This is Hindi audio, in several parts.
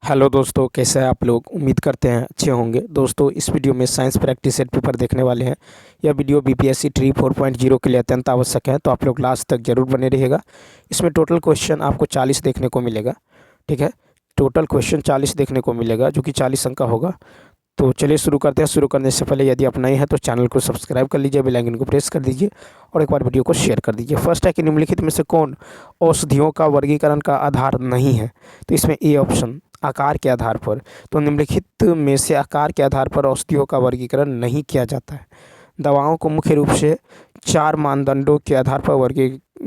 हेलो दोस्तों, कैसे हैं आप लोग। उम्मीद करते हैं अच्छे होंगे। दोस्तों, इस वीडियो में साइंस प्रैक्टिस सेट पेपर देखने वाले हैं। यह वीडियो बीपीएससी ट्री 4.0 के लिए अत्यंत आवश्यक है, तो आप लोग लास्ट तक जरूर बने रहिएगा। इसमें टोटल क्वेश्चन आपको 40 देखने को मिलेगा। ठीक है, टोटल क्वेश्चन 40 देखने को मिलेगा, जो कि 40 अंक का होगा। तो चलिए शुरू करते हैं। शुरू करने से पहले यदि आप नए हैं तो चैनल को सब्सक्राइब कर लीजिए, बेल आइकन को प्रेस कर दीजिए और एक बार वीडियो को शेयर कर दीजिए। फर्स्ट है कि निम्नलिखित में से कौन औषधियों का वर्गीकरण का आधार नहीं है। तो इसमें ए ऑप्शन, आकार के आधार पर। तो निम्नलिखित में से आकार के आधार पर औषधियों का वर्गीकरण नहीं किया जाता है। दवाओं को मुख्य रूप से 4 मानदंडों के आधार पर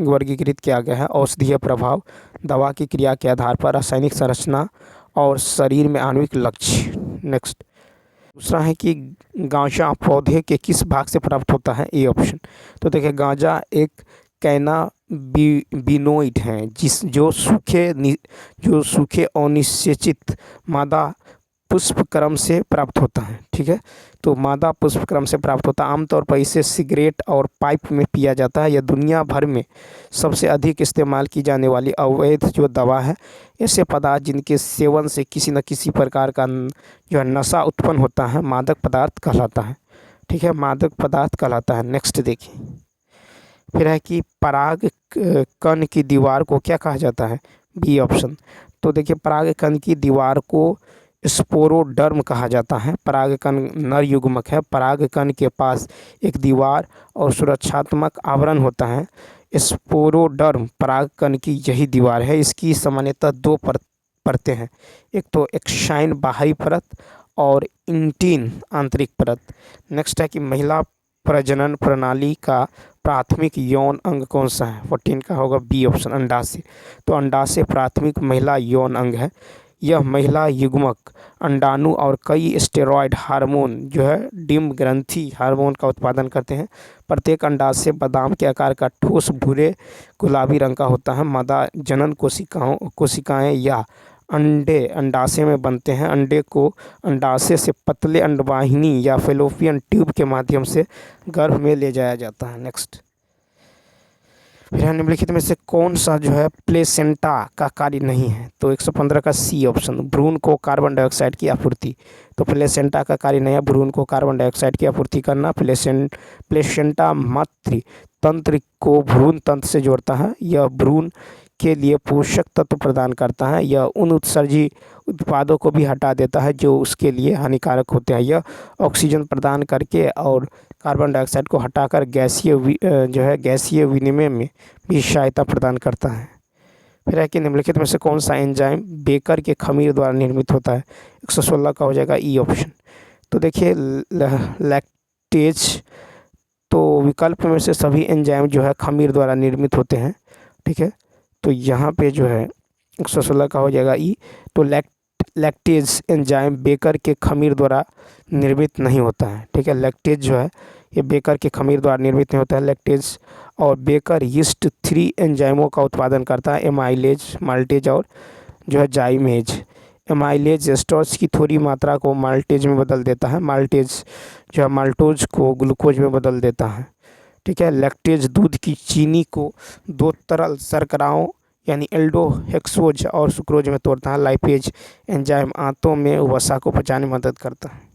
वर्गीकृत किया गया है। औषधीय प्रभाव, दवा की क्रिया के आधार पर, रासायनिक संरचना और शरीर में आणविक लक्ष्य। नेक्स्ट, दूसरा है कि गांजा पौधे के किस भाग से प्राप्त होता है। A option. तो देखिए, गांजा एक कैनाबिनोइड हैं जो सूखे अनिषेचित मादा पुष्पक्रम से प्राप्त होता है। ठीक है, तो मादा पुष्पक्रम से प्राप्त होता है। आमतौर पर इसे सिगरेट और पाइप में पिया जाता है। यह दुनिया भर में सबसे अधिक इस्तेमाल की जाने वाली अवैध जो दवा है। ऐसे पदार्थ जिनके सेवन से किसी न किसी प्रकार का जो है नशा उत्पन्न होता है, मादक पदार्थ कहलाता है। ठीक है, मादक पदार्थ कहलाता है। नेक्स्ट देखिए, फिर है कि पराग कण की दीवार को क्या कहा जाता है। B option. तो देखिए, पराग कण की दीवार को स्पोरोडर्म कहा जाता है। पराग कण नर युग्मक है। पराग कण के पास एक दीवार और सुरक्षात्मक आवरण होता है। स्पोरोडर्म पराग कण की यही दीवार है। इसकी सामान्यतः 2 परतें हैं। एक तो एक्साइन बाहरी परत और इंटीन आंतरिक परत। नेक्स्ट है कि महिला प्रजनन प्रणाली का प्राथमिक यौन अंग कौन सा है। 14 का होगा बी ऑप्शन, अंडाशय। तो अंडाशय प्राथमिक महिला यौन अंग है। यह महिला युग्मक अंडाणु और कई स्टेरॉयड हार्मोन जो है डिम्ब ग्रंथि हार्मोन का उत्पादन करते हैं। प्रत्येक अंडाशय बादाम के आकार का ठोस भूरे गुलाबी रंग का होता है। मादा जनन कोशिकाएं या अंडे अंडाशय में बनते हैं। अंडे को अंडाशय से पतले अंडवाहिनी या फेलोपियन ट्यूब के माध्यम से गर्भ में ले जाया जाता है। नेक्स्ट, फिर निम्नलिखित में से कौन सा जो है प्लेसेंटा का कार्य नहीं है। तो 115 का सी ऑप्शन, भ्रूण को कार्बन डाइऑक्साइड की आपूर्ति। तो प्लेसेंटा का कार्य नहीं है भ्रूण को कार्बन डाइऑक्साइड की आपूर्ति करना। प्लेसेंटा मातृ तंत्र को भ्रूण तंत्र से जोड़ता है। यह भ्रूण के लिए पोषक तत्व प्रदान करता है। यह उन उत्सर्जी उत्पादों को भी हटा देता है जो उसके लिए हानिकारक होते हैं। यह ऑक्सीजन प्रदान करके और कार्बन डाइऑक्साइड को हटाकर गैसीय विनिमय में भी सहायता प्रदान करता है। फिर है कि निम्नलिखित में से कौन सा एंजाइम बेकर के खमीर द्वारा निर्मित होता है। 116 का हो जाएगा ई ऑप्शन। तो देखिए, लैक्टेज, तो विकल्प में से सभी एंजाइम जो है खमीर द्वारा निर्मित होते हैं। ठीक है, तो यहाँ पे जो है 116 का हो जाएगा ई। तो लैक्टेज एंजाइम बेकर के खमीर द्वारा निर्मित नहीं होता है। ठीक है, लैक्टेज जो है ये बेकर के खमीर द्वारा निर्मित नहीं होता है। लैक्टेज और बेकर यीस्ट 3 एंजाइमों का उत्पादन करता है। एमाइलेज, माल्टेज और जो है जाइमेज। एमाइलेज स्टार्च की थोड़ी मात्रा को माल्टेज में बदल देता है। माल्टेज जो है माल्टोज को ग्लूकोज में बदल देता है। ठीक है, लैक्टेज दूध की चीनी को 2 तरल शर्कराओं यानी एल्डोहेक्सोज और सुक्रोज में तोड़ता है। लाइपेज एंजाइम आंतों में वसा को पचाने में मदद करता है।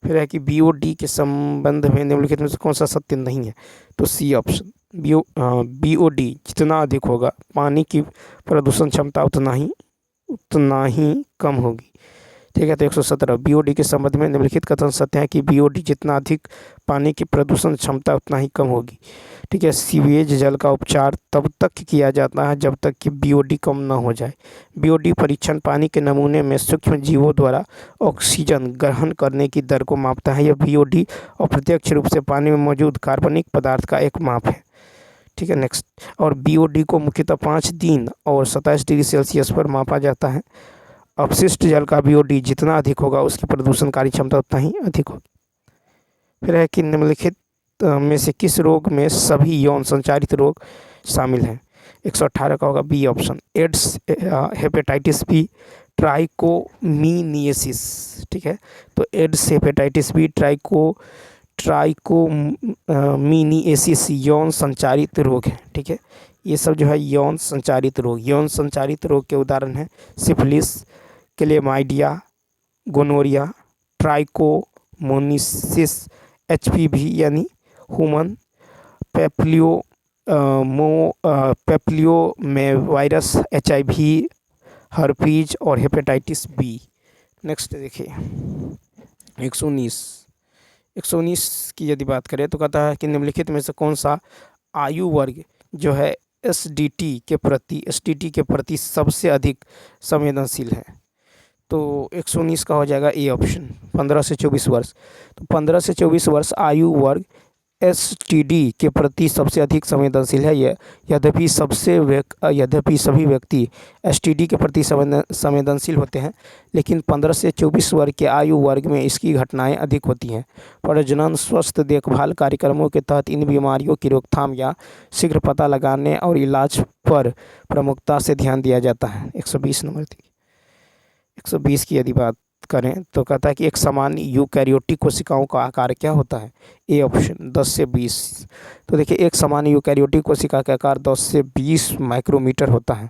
फिर है कि बीओडी के संबंध में निम्नलिखित में से कौन सा सत्य नहीं है। तो सी ऑप्शन, बीओडी जितना अधिक होगा पानी की प्रदूषण क्षमता उतना ही कम होगी। ठीक है, तो 117 बीओडी के संबंध में निम्नलिखित कथन सत्य है कि बीओडी जितना अधिक पानी की प्रदूषण क्षमता उतना ही कम होगी। ठीक है, सीवेज जल का उपचार तब तक किया जाता है जब तक कि बीओडी कम ना हो जाए। बीओडी परीक्षण पानी के नमूने में सूक्ष्म जीवों द्वारा ऑक्सीजन ग्रहण करने की दर को मापता है। यह बीओडी अप्रत्यक्ष रूप से पानी में मौजूद कार्बनिक पदार्थ का एक माप है। ठीक है, नेक्स्ट, और बीओडी को मुख्यतः 5 दिन और 27 डिग्री सेल्सियस पर मापा जाता है। अपशिष्ट जल का बीओडी जितना अधिक होगा उसकी प्रदूषणकारी क्षमता उतना ही अधिक होगी। फिर है कि निम्नलिखित में से किस रोग में सभी यौन संचारित रोग शामिल हैं। 118 का होगा B option, AIDS, hepatitis B, trichomoniasis. ठीक है, तो एड्स, हेपेटाइटिस बी, ट्राइकोमीनियसिस यौन संचारित रोग है। ठीक है, ये सब जो है यौन संचारित रोग के उदाहरण हैं सिफिलिस, क्लेमाइडिया, गोनोरिया, ट्राइकोमोनिसिस, HPV यानी ह्यूमन पेप्लियोमेवायरस, HIV, हर्पीज और हेपेटाइटिस बी। नेक्स्ट देखिए 119 की यदि बात करें तो कहता है कि निम्नलिखित में से कौन सा आयु वर्ग जो है STD के प्रति सबसे अधिक संवेदनशील है। तो 119 का हो जाएगा ए ऑप्शन, 15 से 24 वर्ष। तो 15 से 24 वर्ष आयु वर्ग STD के प्रति सबसे अधिक संवेदनशील है। यद्यपि सभी व्यक्ति STD के प्रति संवेदनशील होते हैं, लेकिन 15 से 24 वर्ग के आयु वर्ग में इसकी घटनाएं अधिक होती हैं। प्रजनन स्वास्थ्य देखभाल कार्यक्रमों के तहत इन बीमारियों की रोकथाम या शीघ्र पता लगाने और इलाज पर प्रमुखता से ध्यान दिया जाता है। 120 नंबर थी। 120 की यदि बात करें तो कहता है कि एक सामान्य यूकैरियोटिक कोशिकाओं का आकार क्या होता है। ए ऑप्शन 10 से 20। तो देखिए एक सामान्य यूकैरियोटिक कोशिका का आकार 10 से 20 माइक्रोमीटर होता है।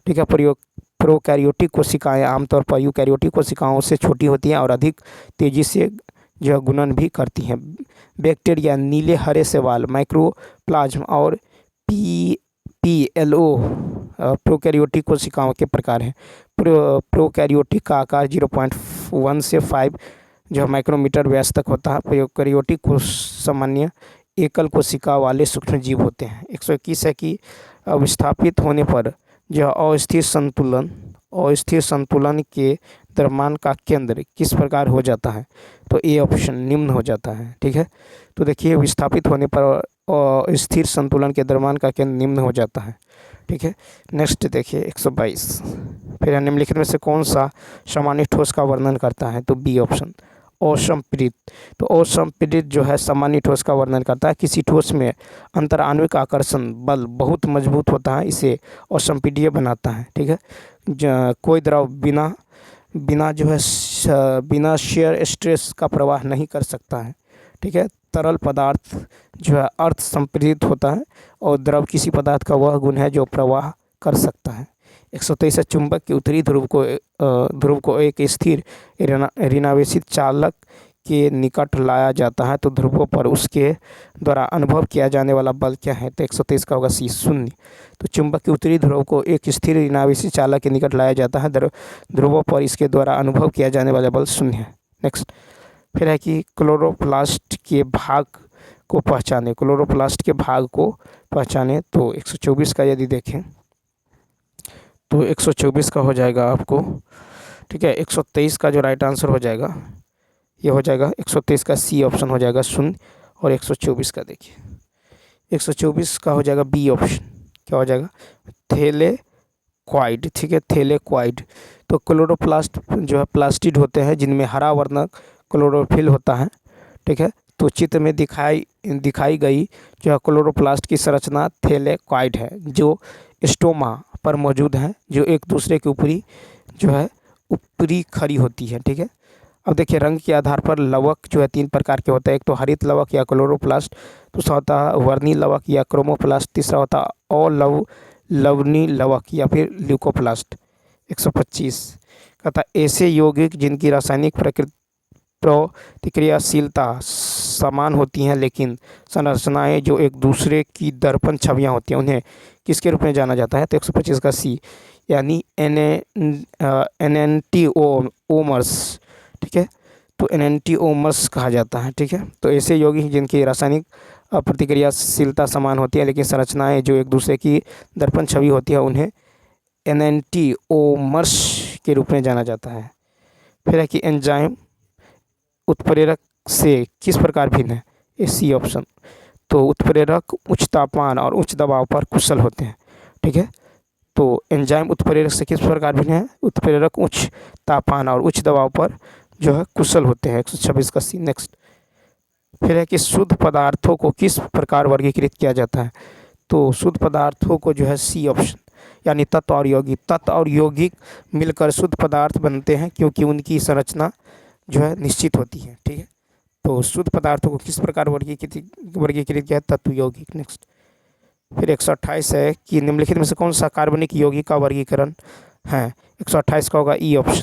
ठीक है। प्रोकैरियोटिक कोशिकाएं आमतौर पर यूकैरियोटिक कोशिकाओं से छोटी होती हैं और अधिक तेज़ी से जो गुणन भी करती हैं। बैक्टीरिया, नीले हरे शैवाल, माइक्रोप्लाज्म और PLO प्रोकैरियोटिक कोशिकाओं के प्रकार हैं। प्रोकैरियोटिक का आकार 0.1 से 5 जो माइक्रोमीटर व्यास तक होता है। प्रोकैरियोटिक को सामान्य एकल कोशिका वाले सूक्ष्मजीव होते हैं। 121 है कि विस्थापित होने पर जो अस्थिर संतुलन के द्रव्यमान का केंद्र किस प्रकार हो जाता है। तो ए ऑप्शन निम्न हो जाता है। ठीक है। तो देखिए विस्थापित होने पर स्थिर संतुलन के द्रव्यमान का केंद्र निम्न हो जाता है। ठीक है। नेक्स्ट देखिए 122। फिर निम्नलिखित में से कौन सा सामान्य ठोस का वर्णन करता है। तो बी ऑप्शन असंपीड़ित। तो असंपीड़ित जो है सामान्य ठोस का वर्णन करता है। किसी ठोस में अंतराण्विक आकर्षण बल बहुत मजबूत होता है, इसे असंपीड्य बनाता है। ठीक है। कोई द्रव बिना शेयर स्ट्रेस का प्रवाह नहीं कर सकता है। ठीक है। तरल पदार्थ जो है अर्ध संपीड़ित होता है और द्रव किसी पदार्थ का वह गुण है जो प्रवाह कर सकता है। 123 चुंबक के उत्तरी ध्रुव को एक स्थिर ऋणावेशित चालक के निकट लाया जाता है, तो ध्रुवों पर उसके द्वारा अनुभव किया जाने वाला बल क्या है। तो 123 का होगा सी, शून्य। तो चुंबक के उत्तरी ध्रुव को एक स्थिर ऋणावेशित चालक के निकट लाया जाता है, ध्रुवों पर इसके द्वारा अनुभव किया जाने वाला बल शून्य है। नेक्स्ट फिर है कि क्लोरोप्लास्ट के भाग को पहचाने। तो 124 का यदि देखें तो 124 का हो जाएगा आपको। ठीक है। 123 का जो राइट आंसर हो जाएगा ये हो जाएगा 123 का सी ऑप्शन हो जाएगा शून्य। और 124 का देखिए 124 का हो जाएगा बी ऑप्शन, क्या हो जाएगा थैलेक्वाइड। ठीक है। थैलेक्वाइड। तो क्लोरोप्लास्ट जो है प्लास्टिड होते हैं जिनमें हरा वर्णक क्लोरोफिल होता है। ठीक है। तो चित्र में दिखाई गई जो है क्लोरोप्लास्ट की संरचना थैलेक्वाइड है, जो स्टोमा पर मौजूद है, जो एक दूसरे के ऊपरी खड़ी होती है। ठीक है। अब देखिए रंग के आधार पर लवक जो है 3 प्रकार के होते हैं। एक तो हरित लवक या क्लोरोप्लास्ट, दूसरा होता है वर्णी लवक या क्रोमोप्लास्ट, तीसरा होता है लवणी लवक या फिर ल्यूकोप्लास्ट। 125 कहता ऐसे यौगिक जिनकी रासायनिक प्रतिक्रियाशीलता समान होती हैं लेकिन संरचनाएं जो एक दूसरे की दर्पण छवियां होती हैं, उन्हें किसके रूप में जाना जाता है। तो 125 का सी यानी एनेंटिओमर्स। ठीक है। तो एनेंटिओमर्स कहा जाता है। ठीक है। तो ऐसे यौगिक जिनकी रासायनिक प्रतिक्रियाशीलता समान होती है लेकिन संरचनाएं जो एक दूसरे की दर्पण छवि होती है, उन्हें एनेंटिओमर्स के रूप में जाना जाता है। फिर है कि एंजाइम उत्प्रेरक से किस प्रकार भिन्न है। ये सी ऑप्शन। तो उत्प्रेरक उच्च तापमान और उच्च दबाव पर कुशल होते हैं। ठीक है। तो एंजाइम उत्प्रेरक से किस प्रकार भिन्न है। उत्प्रेरक उच्च तापमान और उच्च दबाव पर जो है कुशल होते हैं। 126 का सी। नेक्स्ट फिर है कि शुद्ध पदार्थों को किस प्रकार वर्गीकृत किया जाता है। तो शुद्ध पदार्थों को जो है सी ऑप्शन यानी तत्व और यौगिक मिलकर शुद्ध पदार्थ बनते हैं, क्योंकि उनकी संरचना जो है निश्चित होती है। ठीक है। तो शुद्ध पदार्थों को किस प्रकार वर्गीकृत किया है। तत्व यौगिक। नेक्स्ट फिर 128 है कि निम्नलिखित में से कौन सा कार्बनिक यौगिक का वर्गीकरण है। 128 का होगा ई ऑप्शन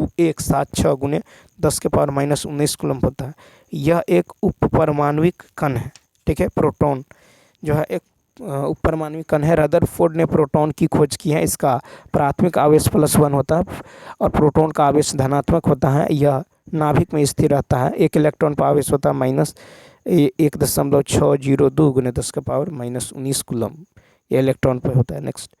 2176 गुने 10⁻⁻19 कूलम होता है। यह एक उपपरमाणविक कण है, ठीक है। प्रोटॉन जो है एक उपपरमाणविक कण है। रदरफोर्ड ने प्रोटॉन की खोज की है। इसका प्राथमिक आवेश +1 होता है और प्रोटॉन का आवेश धनात्मक होता है। यह नाभिक में स्थिर रहता है। एक इलेक्ट्रॉन पर आवेश होता है -1.602 गुने 10⁻⁻19 कूलम, ये इलेक्ट्रॉन पर होता है। नेक्स्ट,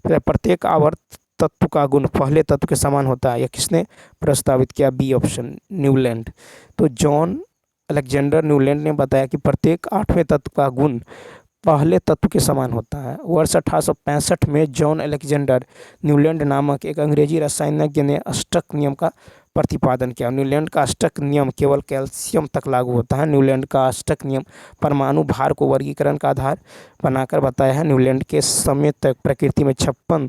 फिर प्रत्येक आवर्त तत्व का गुण पहले तत्व के समान होता है। यह किसने प्रस्तावित किया? B option, Newland. तो जॉन अलेक्जेंडर न्यूलैंड ने बताया कि प्रत्येक 8वें तत्व का गुण पहले तत्व के समान होता है। वर्ष 1865 में जॉन अलेक्जेंडर न्यूलैंड नामक एक अंग्रेजी रसायनज्ञ ने अष्टक नियम का प्रतिपादन किया। न्यूलैंड का अष्टक नियम केवल कैल्शियम तक लागू होता है। न्यूलैंड का अष्टक नियम परमाणु भार को वर्गीकरण का आधार बनाकर बताया है। न्यूलैंड के समय तक प्रकृति में 56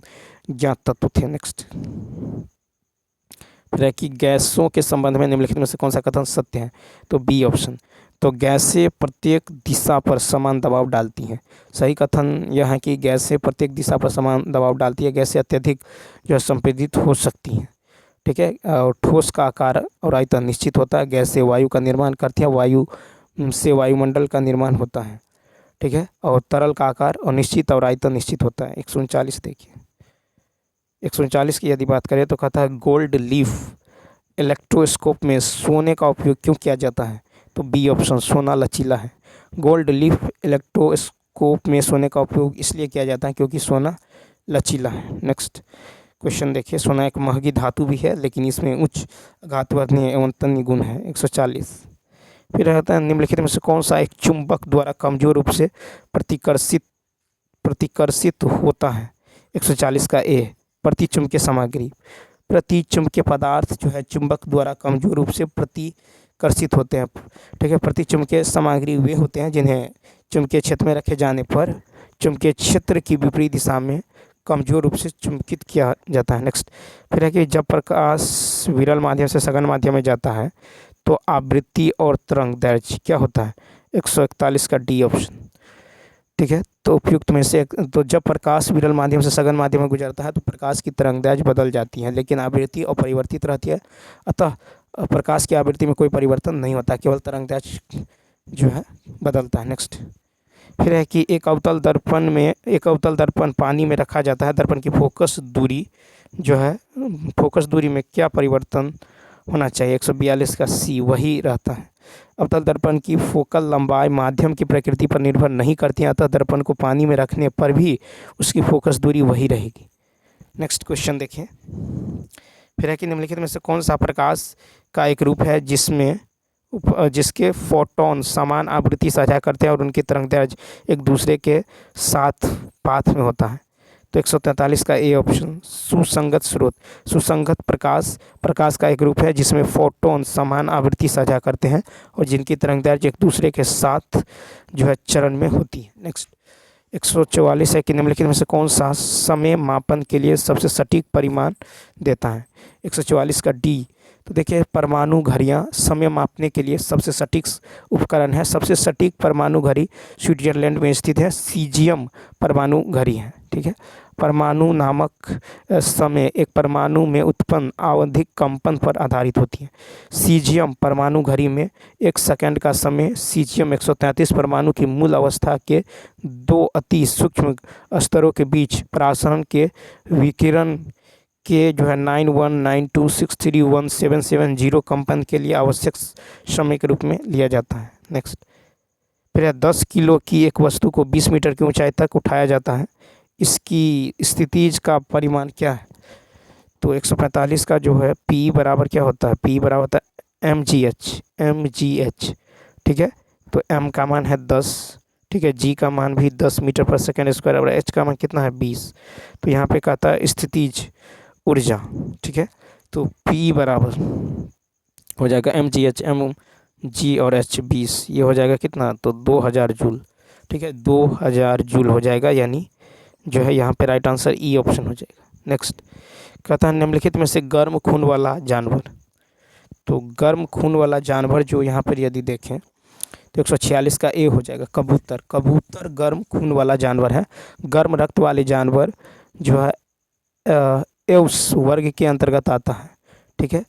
ज्ञात तत्व थे। नेक्स्ट, फिर है कि गैसों के संबंध में निम्नलिखित में से कौन सा कथन सत्य है? तो बी ऑप्शन। तो गैसें प्रत्येक दिशा पर समान दबाव डालती हैं। सही कथन यह है कि गैसें प्रत्येक दिशा पर समान दबाव डालती है। गैसें अत्यधिक जो है संपीड़ित हो सकती हैं, ठीक है। और ठोस का आकार और आयतन निश्चित होता है। गैसें वायु का निर्माण करती हैं, वायु से वायुमंडल का निर्माण होता है, ठीक है। और तरल का आकार और निश्चित और आयतन निश्चित होता है। 139 देखिए, 139 की यदि बात करें तो कहता है गोल्ड लीफ इलेक्ट्रोस्कोप में सोने का उपयोग क्यों किया जाता है? तो बी ऑप्शन, सोना लचीला है। गोल्ड लीफ इलेक्ट्रोस्कोप में सोने का उपयोग इसलिए किया जाता है क्योंकि सोना लचीला है। नेक्स्ट क्वेश्चन देखिए, सोना एक महंगी धातु भी है लेकिन इसमें उच्च घातवर्धनीय एवं तन्य गुण है। 140 फिर रहता है निम्नलिखित में से कौन सा एक चुंबक द्वारा कमजोर रूप से प्रतिकर्षित होता है? 140 का ए, प्रतिचुंबकीय सामग्री। प्रतिचुंबकीय पदार्थ जो है चुंबक द्वारा कमजोर रूप से प्रतिकर्षित होते हैं, ठीक है। प्रतिचुंबकीय सामग्री वे होते हैं जिन्हें चुंबकीय क्षेत्र में रखे जाने पर चुंबकीय क्षेत्र की विपरीत दिशा में कमजोर रूप से चुंबकित किया जाता है। नेक्स्ट फिर है कि जब प्रकाश विरल माध्यम से सघन माध्यम में जाता है तो आवृत्ति और तरंग दैर्ध्य क्या होता है? 141 का डी ऑप्शन, ठीक है। तो उपयुक्त में से तो जब प्रकाश विरल माध्यम से सघन माध्यम में गुजरता है तो प्रकाश की तरंग दैर्ध्य बदल जाती है लेकिन आवृत्ति अपरिवर्तित रहती है। अतः प्रकाश की आवृत्ति में कोई परिवर्तन नहीं होता, केवल तरंग दैर्ध्य जो है बदलता है। नेक्स्ट फिर है कि एक अवतल दर्पण पानी में रखा जाता है। दर्पण की फोकस दूरी जो है, फोकस दूरी में क्या परिवर्तन होना चाहिए? 142 का सी, वही रहता है। अवतल दर्पण की फोकल लंबाई माध्यम की प्रकृति पर निर्भर नहीं करती है, अतः दर्पण को पानी में रखने पर भी उसकी फोकस दूरी वही रहेगी। नेक्स्ट क्वेश्चन देखें, फिर है कि निम्नलिखित में से कौन सा प्रकाश का एक रूप है जिसके फोटोन समान आवृत्ति साझा करते हैं और उनकी तरंगदैर्ध्य एक दूसरे के साथ पाथ में होता है? तो 143 का ए ऑप्शन, सुसंगत स्रोत। सुसंगत प्रकाश का एक रूप है जिसमें फोटोन समान आवृत्ति साझा करते हैं और जिनकी तरंगदैर्ध्य एक दूसरे के साथ जो है चरण में होती है। नेक्स्ट 144 है कि निम्नलिखित में से कौन सा समय मापन के लिए सबसे सटीक परिमाण देता है? 144 का डी। तो देखिए, परमाणु घड़ियाँ समय मापने के लिए सबसे सटीक उपकरण है। सबसे सटीक परमाणु घड़ी स्विट्जरलैंड में स्थित है, सीजियम परमाणु घड़ी है, ठीक है। परमाणु नामक समय एक परमाणु में उत्पन्न आवधिक कंपन पर आधारित होती है। सीजियम परमाणु घड़ी में 1 सेकंड का समय सीजियम 133 परमाणु की मूल अवस्था के 2 अति सूक्ष्म स्तरों के बीच परासरण के विकिरण के जो है 9192631770 कंपन के लिए आवश्यक समय के रूप में लिया जाता है। नेक्स्ट फिर 10 किलो की एक वस्तु को 20 मीटर की ऊंचाई तक उठाया जाता है, इसकी स्थितिज का परिमाण क्या है? तो 145 का जो है पी बराबर क्या होता है? पी बराबर होता है mgh, ठीक है। तो m का मान है 10, ठीक है। g का मान भी 10 मीटर पर सेकेंड स्क्वायर और h का मान कितना है? 20। तो यहाँ पे कहता है स्थितिज ऊर्जा, ठीक है। तो P बराबर हो जाएगा mgh, mg और h 20, ये हो जाएगा कितना? तो 2000 जूल, ठीक है। 2000 जूल हो जाएगा, यानी जो है यहाँ पे राइट आंसर ई ऑप्शन हो जाएगा। नेक्स्ट कहता है निम्नलिखित में से गर्म खून वाला जानवर। तो गर्म खून वाला जानवर जो यहाँ पर यदि देखें तो 146 का ए हो जाएगा, कबूतर। कबूतर गर्म खून वाला जानवर है। गर्म रक्त वाले जानवर जो है एवस वर्ग के अंतर्गत आता है, ठीक है।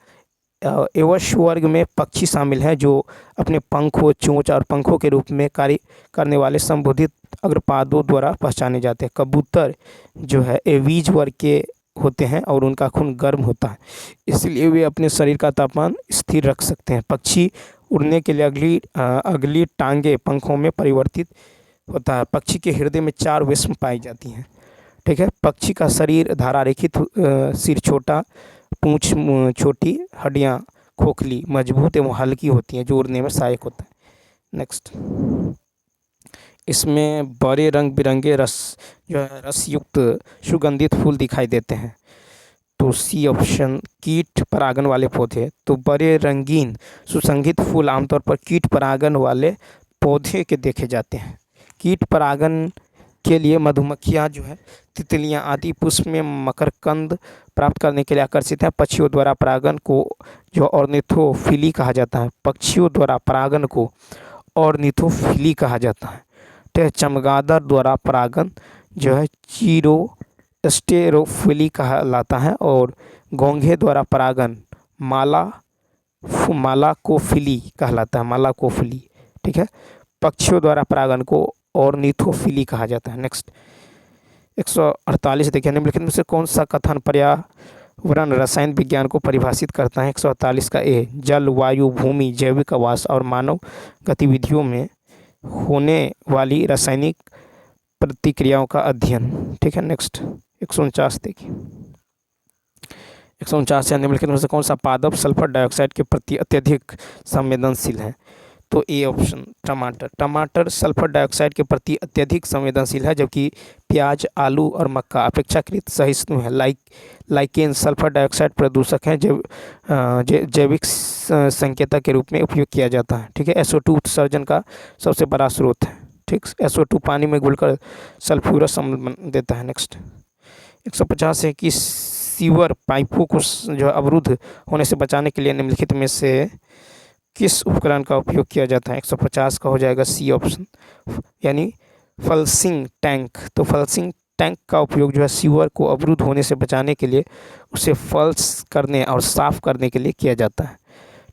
एवस वर्ग में पक्षी शामिल हैं जो अपने पंखों, चोंच और पंखों के रूप में कार्य करने वाले संबोधित अग्रपादों द्वारा पहचाने जाते हैं। कबूतर जो है एवीज वर्ग के होते हैं और उनका खून गर्म होता है, इसलिए वे अपने शरीर का तापमान स्थिर रख सकते हैं। पक्षी उड़ने के लिए अगली टांगे पंखों में परिवर्तित होता है। पक्षी के हृदय में 4 वेश्म पाई जाती हैं, ठीक है। पक्षी का शरीर धारारेखित, सिर छोटा, पूंछ छोटी, हड्डियां खोखली, मजबूत एवं हल्की होती हैं जो उड़ने में सहायक होता है। नेक्स्ट इसमें बड़े रंग बिरंगे रसयुक्त सुगंधित फूल दिखाई देते हैं। तो सी ऑप्शन, कीट परागन वाले पौधे। तो बड़े रंगीन सुगंधित फूल आमतौर पर कीट परागन वाले पौधे के देखे जाते हैं। कीट परागन के लिए मधुमक्खियाँ जो है तितलियाँ आदि पुष्प में मकरकंद प्राप्त करने के लिए आकर्षित हैं। पक्षियों द्वारा परागन को जो ऑर्निथोफिली कहा जाता है। पक्षियों द्वारा परागन को ऑर्निथोफिली कहा जाता है। तो चमगादड़ द्वारा परागन जो है चीरोस्टेरोफिली कहलाता है। और घोंघे द्वारा परागन मालाकोफिली कहलाता है, मालाकोफिली। ठीक है, पक्षियों द्वारा परागन को ऑर्निथोफिली कहा जाता है। नेक्स्ट 148 देखिए, निम्नलिखित में से कौन सा कथन पर्यावरण रसायन विज्ञान को परिभाषित करता है। 148 का ए, जल, वायु, भूमि, जैविक आवास और मानव गतिविधियों में होने वाली रासायनिक प्रतिक्रियाओं का अध्ययन। ठीक है, नेक्स्ट 149 देखिए, 149 निम्नलिखित में से कौन सा पादप सल्फर डाइऑक्साइड के प्रति अत्यधिक संवेदनशील है। तो ए ऑप्शन टमाटर सल्फर डाइऑक्साइड के प्रति अत्यधिक संवेदनशील है, जबकि प्याज, आलू और मक्का अपेक्षाकृत सहिष्णु है। लाइकेन सल्फर डाइऑक्साइड प्रदूषक हैं, जैविक संकेतक के रूप में उपयोग किया जाता है। ठीक है, SO2 उत्सर्जन का सबसे बड़ा स्रोत है। ठीक, SO2 पानी में घुलकर सल्फ्यूरस अम्ल देता है। नेक्स्ट 150 है कि सीवर पाइपों को जो अवरुद्ध होने से बचाने के लिए निम्नलिखित में से किस उपकरण का उपयोग किया जाता है। 150 का हो जाएगा सी ऑप्शन, यानी फ्लशिंग टैंक। तो फ्लशिंग टैंक का उपयोग जो है सीवर को अवरुद्ध होने से बचाने के लिए उसे फ्लश करने और साफ़ करने के लिए किया जाता है।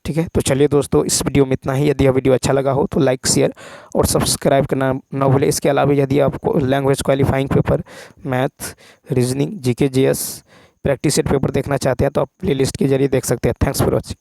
ठीक है, तो चलिए दोस्तों, इस वीडियो में इतना ही। यदि यह वीडियो अच्छा लगा हो तो लाइक, शेयर और सब्सक्राइब करना न भूलें। इसके अलावा यदि आपको language qualifying paper, math, reasoning, GK GS practice set paper देखना चाहते हैं तो आप प्लेलिस्ट के जरिए देख सकते हैं। Thanks for watching.